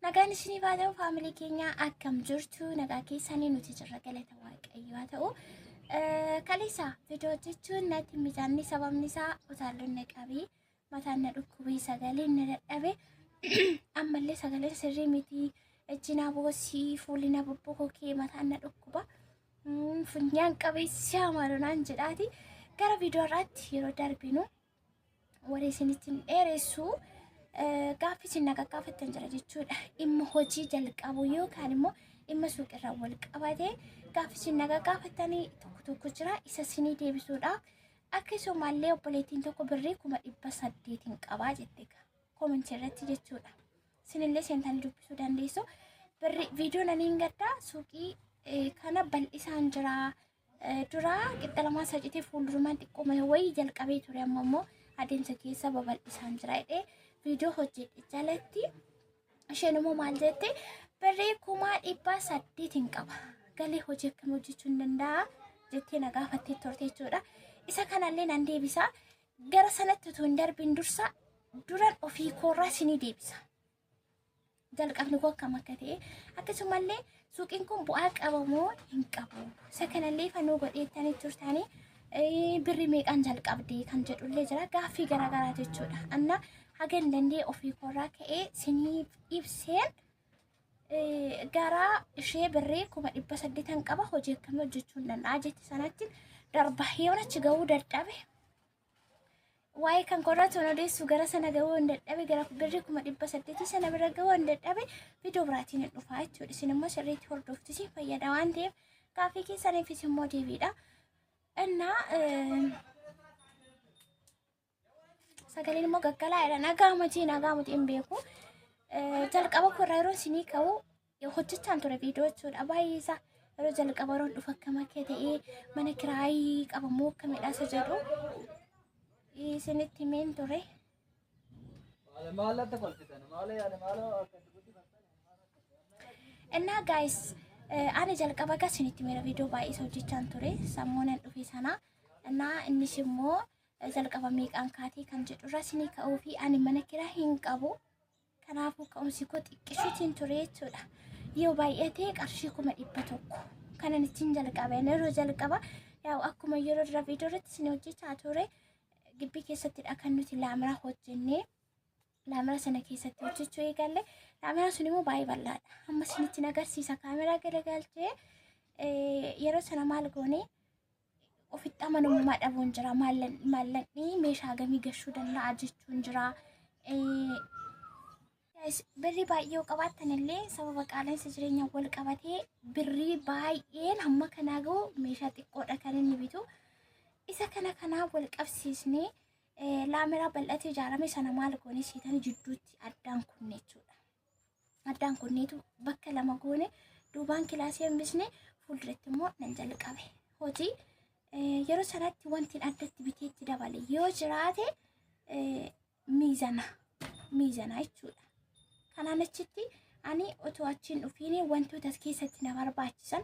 Nagaan isinii baata'u faamilii keenya akkam jirtu nagaa keessanii nuti jirra galata waaqayyoo haa ta'u. Kalisa viidiyoo jechuun natti mijaanni sababni isaa utaalonni qabii mataan na dhukkubii sagaleen na dadhabe ammallee sagaleen sirrii miti ejjina boosii fuulina bobbokokee mataan na dhukkuba funyaan qabeessi amaronaan jedhaati gara viidiyoo irratti yeroo darbinu warri isinitti dheeressu gaaffii nagaa gaafattan jira jechuudha. Dhimma hojii jalqabu yookaan immoo dhimma suuqirraa wal qabatee gaaffii nagaa gaafattanii tokko jira isa isinii deebisuudhaaf akkasumallee obboleettiin tokko birrii 800 qabaa jettee koomentii irratti jechuudha. Isinillee seentanii dubbisuu dandeessu. Birrii viidiyoon ani gaddaa suuqii kana bal'isaan jira. Dura qixxa lamaa sacitee fuuldurumaan xiqqooma wayii jalqabee ture ammoo adeemsa keessa babal'isaan jira jedhee viidiyoo hojjedhe jalatti isheen immoo maal jette birrii 800 qaba galee hojii akkam hojjechuu hin danda'a jettee na gaafattee turte jechuudha. Isa kanallee nan deebisa gara sanatti utuu hin darbin dursa duran ofii koorraa isinii deebisa. Jalqabni koo akkam akka ta'e akkasumallee suuqiin kun bu'aa qabamoo hin qabu isa kanallee fannoo godheettanii turtanii birrii meeqaan jalqabdee kan jedhullee jira gaaffii garaagaraa jechuudha. Anna hagan dandee ofii koorraa ka'ee isiniif ibseen gara ishee birrii 800 qaba hojii akkamii hojjechuu hin danda'a jetti sanatti darba yoon achi gahuu dadhabe waa'ee kan koorratti odeessu gara sana gahuu hin dadhabe gara birrii 800 sana bira gahuu hin dadhabe viidiyoo biraatiin hin dhufaa jechuudha. Isin immoo sirriitti hordoftu isin fayyada waan ta'eef gaaffii keessaniifis immoo deebiidha. እና sagaleen immoo gaggalaadha nagaamati hin beeku jalqaba korraa yeroo isinii ka'u hojjechaan ture viidiyoo jechuudha. Baay'ee isaa yeroo jalqaba yeroon dhufu akkam akka ta'e mana kiraayii qabamoo akka midhaasa jedhu isinitti himeen ture. እና ጋይስ ani jalqaba gaa isinitti meera viidiyoo baay'ee hojjechaan ture sammuunan dhufe sana እና innis immoo jalqaba meeqaan kaatee kan jedhurra isinii ka'uu fi ani mana kiraa hin qabu kanaafuu ka'umsi koo xiqqishuutiin ture jechuudha. Yoo baay'atee qarshii 100 kanan ittiin jalqabe yeroo jalqaba yaa akkuma yeroo dura viidiyoo irratti isin hojjechaa ture gibbii keessattidha kan nuti laamira hojjennee laamira sana keessatti hojjechuu eegalle laamira sun immoo baay'ee bal'aadha. Amma isinitti agarsiisa kaameraa garagalchee yeroo sana maal goone ofitti amanamummaa dhabuun jira maallaqni meeshaa gamii gashuu danda'a jechuun jira. Birrii baay'ee qabaattan illee sababa qaala'insa jireenyaa wal qabatee birrii baay'een hamma kanaa gahu meeshaa xiqqoodha kan inni bitu. Isa kana wal qabsiisnee laamira bal'atee ijaarame sana maal goone seetan jidduutti addaan kunne jechuudha. Addaan kunneetu bakka lama goone duubaan kilaasii hambisne fuulduratti immoo nan jalqabe hojii yeroo sanatti wanti addatti biteetti dabale yoo jiraate miizana jechuudha. Kanaan achitti ani otoo achiin dhufiin wantoota keessatti na barbaachisan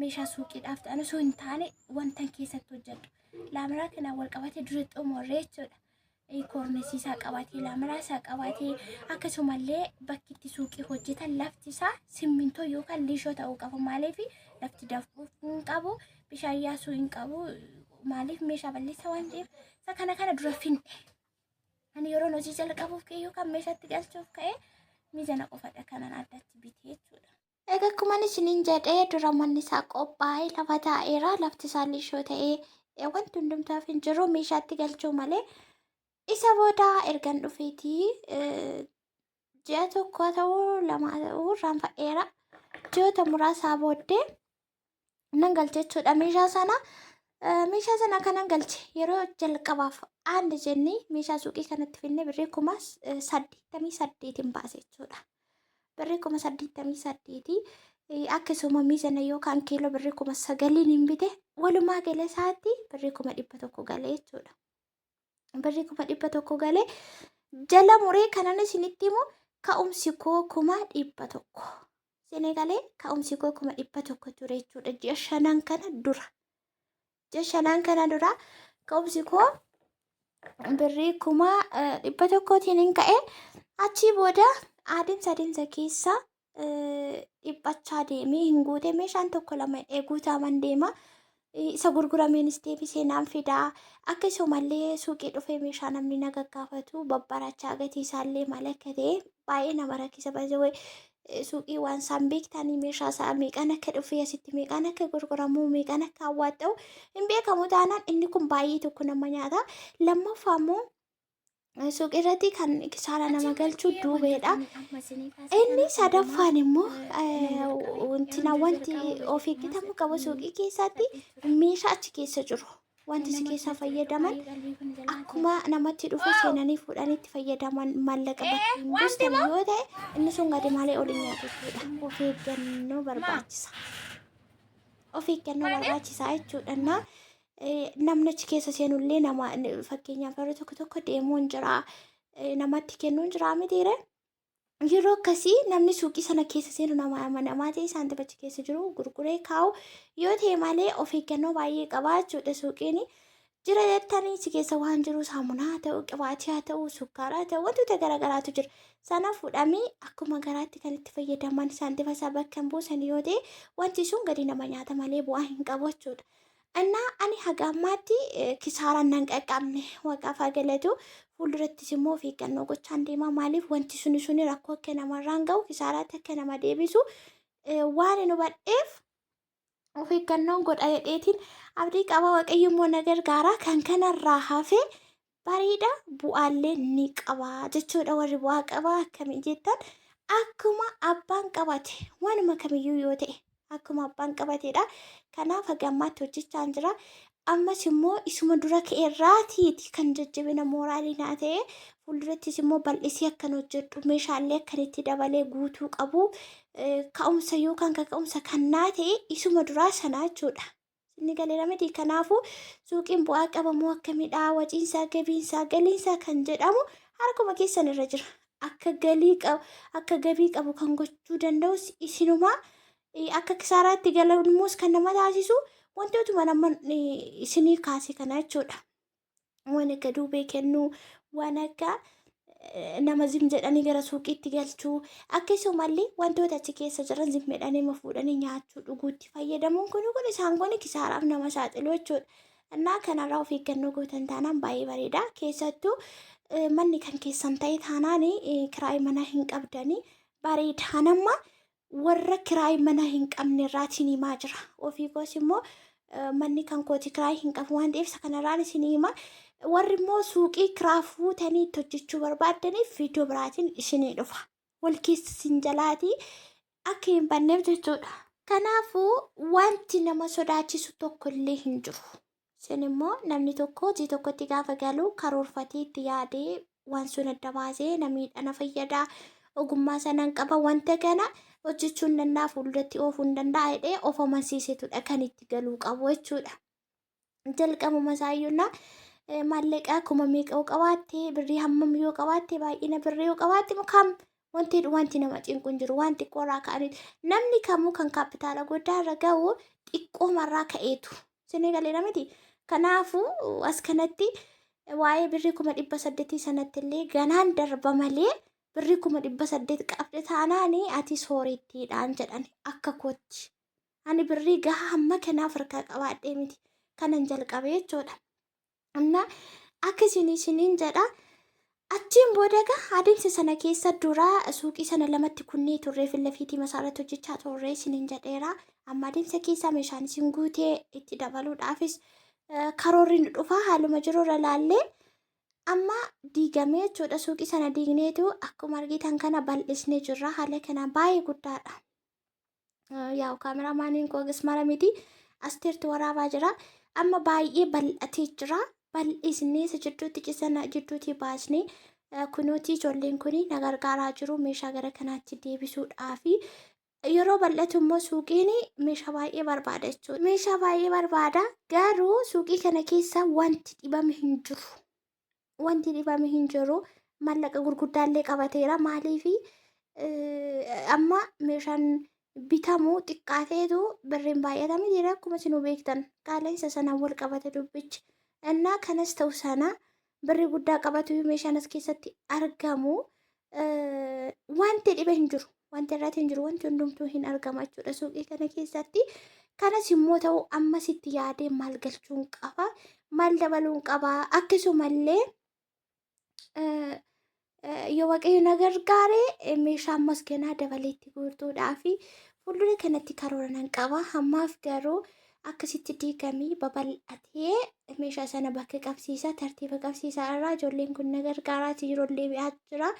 meeshaa suuqiidhaaf ta'an osoo hin taane wantan keessatti hojjedhu. Laamira kana wal qabatee dura xumurree jechuudha. Koornesiisaa qabatee laamira isaa qabatee akkasumallee bakki itti suuqii hojjetan lafti isaa simmintoo yookaan liishoo ta'uu qaba. Maaliif lafti dafuu hin qabu bishaan yaasuu hin qabu maaliif meeshaa balleessaa waan ta'eef isa kana dura finne. Ani yeroo hojii jalqabuuf ka'e yookaan meeshaatti galchuuf ka'e miizana qofadha kanan addatti bitee jechuudha. Egaa akkuma isiniin jedhee dura manni isaa qophaa'ee lafa taa'eera lafti isaa liishoo ta'ee wanti hundumtaaf hin jiru meeshaatti galchuu malee isa booda ergan dhufeetii ji'a tokko ta'uu lama ta'uu raanfa'eera ji'oota muraasaa booddee nan galche jechuudha. Meeshaa sana kanan galche yeroo jalqabaaf aandi jennee meeshaa suuqii kanatti finnee birrii 88 baase jechuudha. Birrii 88 akkasuma miizana yookaan kiiloo birrii 900 hin bite walumaa gala isaatti birrii 100 galee jechuudha. Birrii 100 galee jala muree kanan isinitti immoo ka'umsi koo 100 Senegalee ka'umsi koo 100 ture jechuudha. Ji'a shanaan kana dura ka'umsi koo birrii 100tiin hin ka'e achi booda adeemsa keessa dhiphachaa deemee hin guute meeshaan tokko lama guutaaman deema. Isa gurgurameenis deebisee naan fidaa. Akkasumallee suuqii dhufee meeshaa namni na gaggaafatu babbarachaa gatii isaallee maal akka ta'e baay'ee nama rakkisa. Baay'ee suuqii waan isaan beektanii meeshaa isaa meeqaan akka dhufee asitti meeqaan akka gurguramu meeqaan akka hawwaatu hin beekamu taanaan inni kun baay'ee tokko nama nyaata. Lammaffaa immoo suuqii irratti kan kisaara nama galchuu duubeedha. Inni sadaffaan immoo wanti of eeggatamuu qabu suuqii keessatti meeshaa achi keessa jiru wanti si keessa fayyadaman akkuma namatti dhufu seenanii fuudhanitti fayyadaman maallaqa bakkiin gustan yoo ta'e inni sun gadi malee ol hin nyaatuudha. Of eeggannoo barbaachisa. Of eeggannoo barbaachisaa jechuudha. Namni achi keessa seenullee nama fakkeenyaaf yeroo tokko deemuun jira namatti kennuun jira mitiire yeroo akkasii namni suuqii sana keessa seenu nama amanamaa ta'e saantima achi keessa jiru gurguree kaa'u yoo ta'e malee of eeggannoo baay'ee qabaachuudha. Suuqiin jira jettanii achi keessa waan jiru saamunaa haa ta'u qibaatii haa ta'u sukkaaraa haa ta'u wantoota garaagaraatu jira. Sana fuudhamee akkuma garaatti kan itti fayyadaman saantima isaa bakka hin buusan yoo ta'e wanti sun gadi nama nyaata malee bu'aa hin qabu jechuudha. እና ani haga ammaatti kisaaraan nan qaqqabne waaqaaf haa galatu. Fuuldurattis immoo of eeggannoo gochaan deema. Maaliif wanti suni rakkoo akka namarraan gahu kisaaraatti akka nama deebisu waan hin hubadheef of eeggannoon godha jedheetiin abdii qaba. Waaqayyo immoo na gargaara. Kan kanarraa hafe bareeda bu'aallee ni qaba jechuudha. Warri bu'aa qaba akkamii jettan akkuma abbaan qabate waanuma kamiyyuu yoo ta'e akkuma abbaan qabateedha. Kanaaf haga ammaatti hojjechaa jira. Ammas immoo isuma dura ka'eerraatiiti kan jajjabina mooraalii naa ta'e fuuldurattis immoo bal'isee akkan hojjedhu meeshaalee akkan itti dabalee guutuu qabu ka'umsa yookaan kaka'umsa kan naa ta'e isuma duraa sanaa jechuudha. Inni galeera miti. Kanaafuu suuqiin bu'aa qabamoo akkamidhaa waciinsaa gabiinsaa galiinsaa kan jedhamu harkuma keessan irra jira. Akka gabii qabu kan gochuu danda'us isinumaa. Akka kisaaraatti galamuus kan nama taasisu wantootuma nama isinii kaase kana jechuudha. Waan akka duubee kennuu, waan akka nama zim jedhanii gara suuqiitti galchuu, akkasumallee wantoota achi keessa jiran zim jedhanii fuudhanii nyaachuu dhuguutti fayyadamuun kun isaan kun kisaaraaf nama saaxilu jechuudha. Innaa kanarraa of eeggannoo gootan taanaan baay'ee bareeda. Keessattuu manni kan keessan ta'e taanaan kiraayii manaa hin qabdanii bareeda. Namma warra kiraayii mana hin qabne irraatiin himaa jira. Ofii koos immoo manni kan kooti kiraayii hin qabu waan ta'eef kanarraan isin hima. Warri immoo suuqii kiraa fuutanii itti hojjechuu barbaadaniif viidiyoo biraatiin isinii dhufa. Wal keessa isin jalaatii akka hin banneef jechuudha. Kanaafuu wanti nama sodaachisu tokkollee hin jiru. Isin immoo namni tokko hojii tokkotti gaafa galu karoorfatee itti yaadee waan sun adda baasee namiidha na fayyada ogummaa sanaan qaba wanta kana hojjechuun danda'a fuulduratti oofuu hin danda'a jedhee of amansiisetudha kan itti galuu qabu jechuudha. Jalqabuma isaayyuunaa maallaqa akkuma meeqa qabaattee birrii hammam yoo qabaatte baay'ina birrii yoo qabaatte kam wanti nama cinqu hin jiru. Waan xiqqoorraa ka'anii namni kamuu kan kaapitaala guddaa irra gahu xiqqoomarraa ka'eetu isin galeera miti. Kanaafuu as kanatti waa'ee birrii 800 sanatti illee ganaan darba malee birrii 800 qabde taanaani ati soorettiidhaan jedhan akka kootti. Ani birrii gahaa hamma kanaaf harkaa qabaadhee miti kanan jalqabe jechuudha. Amma akka isiniin jedha. Achiin booda adeemsa sana keessa duraa suuqii sana lamatti kunnee turree fillafiitii masaarratti hojjechaa turree isiniin jedheera. Amma adeemsa keessaa meeshaan isin guutee itti dabaluudhaafis karoorri ni dhufa. Haaluma jiru irra laallee amma diigamee jechuudha. Suuqii sana diigneetu akkuma argitan kana bal'isnee jirra. Haala kana baay'ee guddaadha. Yaa kaameraamaaniin koogas mara miti asteerti waraabaa jira. Amma baay'ee bal'atee jira. Bal'isnee isa jidduutti cisana jidduutti baasnee kunuutii ijoolleen kun na gargaaraa jiru meeshaa gara kanaatti deebisuudhaafi. Yeroo bal'atu immoo suuqiin meeshaa baay'ee barbaada jechuudha. Meeshaa baay'ee barbaada. Garuu suuqii kana keessa wanti dhibame hin jiru. Wanti dhibame hin jiru. Maallaqa gurguddaallee qabateera. Maaliif amma meeshaan bitamu xiqqaateetu birriin baay'atame jira. Akkuma isin beektan qaala'insa sanaan wal qabate dubbichi. Innaa kanas ta'u sana birri guddaa qabatu meeshaan as keessatti argamu wanti dhibe hin jiru. Wanti irratti hin jiru. Wanti hundumtuu hin argama jechuudha suuqii kana keessatti. Kanas immoo ta'u ammasitti yaadee maal galchuun qaba, maal dabaluun qaba. Akkasumallee yoo waaqayyo na gargaare meeshaa ammas ganaa dabaleetti guutuudhaa fi fuuldura kanatti karoora nan qaba. Ammaaf garuu akkasitti diigamii babal'atee meeshaa sana bakka qabsiisa, tartiiba qabsiisaa irraa ijoolleen kun na gargaaraa jiruullee bi'aa jira.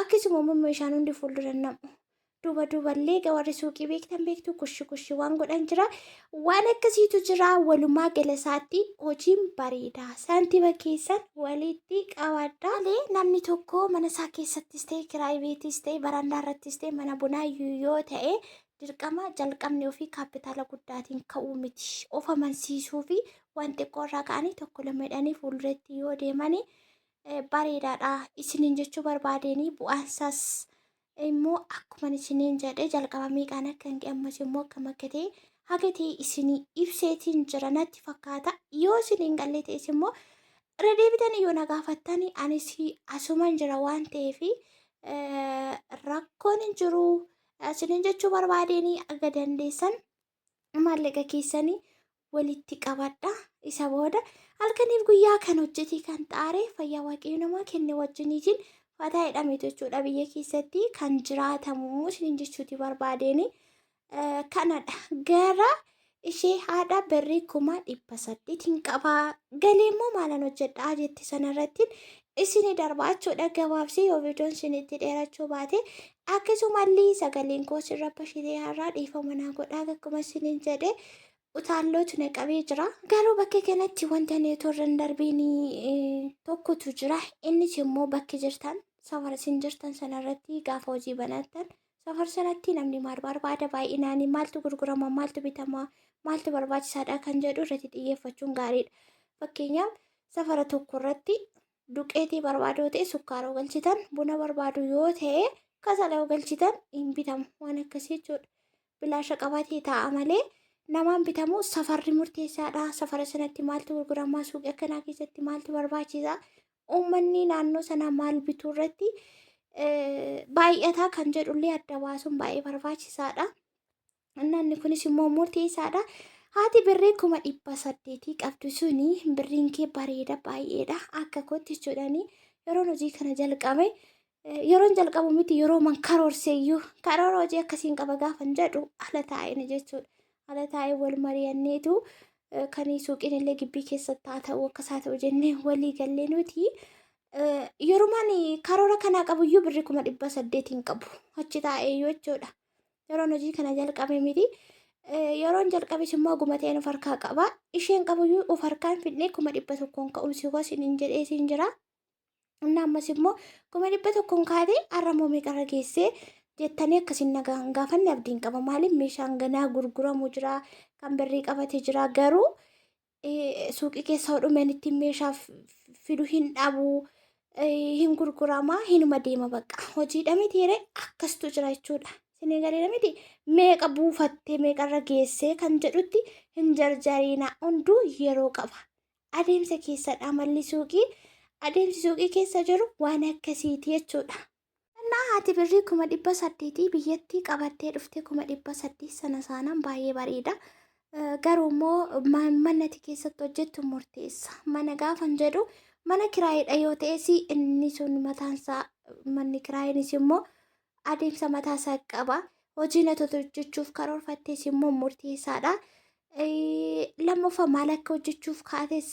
Akkasuma immoo meeshaan hundi fuuldura namu. Duuballee warri suuqii beektu kushi waan godhan jira. Waan akkasiitu jira. Walumaa gala isaatti hojiin bareedaa. Saantiima keessan walitti qabadhaa. Namni tokko mana isaa keessattis ta'e kiraayii beetis ta'e barandaa irrattis ta'e mana bunaa yoo ta'e dirqama jalqabni ofii kaapitaala guddaatiin ka'uu miti. Of amansiisuu fi waan xiqqoo irraa ka'anii tokko lammadhanii fuulduratti yoo deemanii bareedaadha. Isiniin jechuu barbaadanii bu'aansaas immoo akkuma isiniin jedhe jalqaba meeqaan akka hin ammas immoo akka makkatee hagatee isinii ibseetiin jira natti fakkaata. Yoo isiniin galle ta'es immoo irra deebitanii yoo na gaafattani anis asuman jira waan ta'eef rakkoon hin jiru. Isiniin jechuu barbaadanii aga dandeessan maallaqa keessanii walitti qabadha. Isa booda halkaniif guyyaa kan hojjete kan xaaree fayyaa waaqayyo namaa kenne wajjiniitiin fataa jedhame jechuudha biyya keessatti kan jiraatamu isiniin jechuuti barbaadeni kanadha. Gara ishee haadha birrii 1800 qabaa galee immoo maalan hojjedhaa jetti sanarratti isinii darbaa jechuudha. Gabaabsee yoo viidiyoon isinitti dheerachuu baate akkasumallee sagaleen koo sirra bashitee har'aa dhiifama naa godhaa akkuma isiniin jedhe utaallootu naqabee jira. Garuu bakka kanatti wanta neetoorra hin darbiin tokkotu jira. Innis immoo bakki jirtan safara isin jirtan sanarratti gaafa hojii banattan safar sanatti namni maal barbaada baay'inaan maaltu gurgurama maaltu bitama maaltu barbaachisaadha kan jedhu irratti xiyyeeffachuun gaariidha. Fakkeenyaaf safara tokko irratti duqeetii barbaadoo ta'e sukkaara galchitan buna barbaadu yoo ta'e kasala galchitan hin bitamu waan akkasii jechuudha. Bilaasha qabatee taa'a malee namaan bitamu safarri murteessaadha. Safara sanatti maaltu gurguramaa suuqii akkanaa keessatti maaltu barbaachisaa uummanni naannoo sanaa maal bituu irratti baay'ataa kan jedhullee adda baasuun baay'ee barbaachisaadha. Naanni kunis immoo murteessaadha. Haati birrii 1800 qabdu suni birriin kee bareeda baay'eedha akka kootti jechuudhaani yeroon hojii kana jalqabe yeroon jalqabu miti yeroo man karoorseeyyuu karoora hojii akkasiin qaba gaafan jedhu ala taa'een jechuudha. Ala taa'ee wal mari'anneetu kan suuqiin illee gibbii keessatti haa ta'u akkasaa ta'u jennee walii gallee nuti yeromaan karoora kanaa qabuyyuu birrii 1800 qabu achi taa'eeyyuu jechuudha. Yeroon hojii kana jalqabe miti. Yeroon jalqabes immoo gumateen of harkaa qaba. Isheen qabuyyuu of harkaan fidnee 100 ka'umsi koo isiniin jedhee siin jira. Inni ammas immoo 100 kaatee har'ammoo meeqarra geessee jettanii akkasiin nagaan gaafanne abdiin qaba. Maaliif meeshaan ganaa gurguramu jira kan birrii qabate jira garuu suuqii keessa hodhumeen ittiin meeshaa fidu hin dhabu hin gurgurama hinuma deema baqa hojiidha mitiire akkastu jira jechuudha. Isinii galee miti meeqa buufattee meeqarra geessee kan jedhutti hin jarjariina hunduu yeroo qaba. Adeemsa keessadha malli suuqii adeemsi suuqii keessa jiru waan akkasiiti jechuudha. Haati birrii 1800 biyyatti qabattee dhufte 1800 sana saanaan baay'ee bareeda. Garuu immoo manatti keessatti hojjettu murteessa. Mana gaafan jedhu mana kiraayidha yoo ta'es inni sun mataansaa manni kiraayinis immoo adeemsa mataasaa qaba. Hojii natoota hojjechuuf karoorfattes immoo murteessaadha. Lammaffaa maal akka hojjechuuf kaates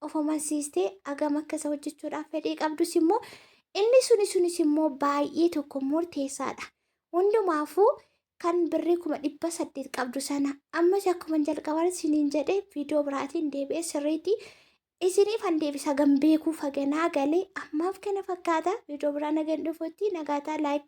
of amansiistee agam akkasa hojjechuudhaaf fedhii qabdus immoo inni sunis immoo baay'ee tokko murteessaadha. Hundumaafuu kan birrii 1800 qabdu sana ammas akkuma jalqabaa isiniin jedhe viidiyoo biraatiin deebi'ee sirriitti isiniif han deebisa gambeekuu faganaa galee ammaaf kana fakkaata. Viidiyoo biraa nagaan dhufuutti nagaataa laayik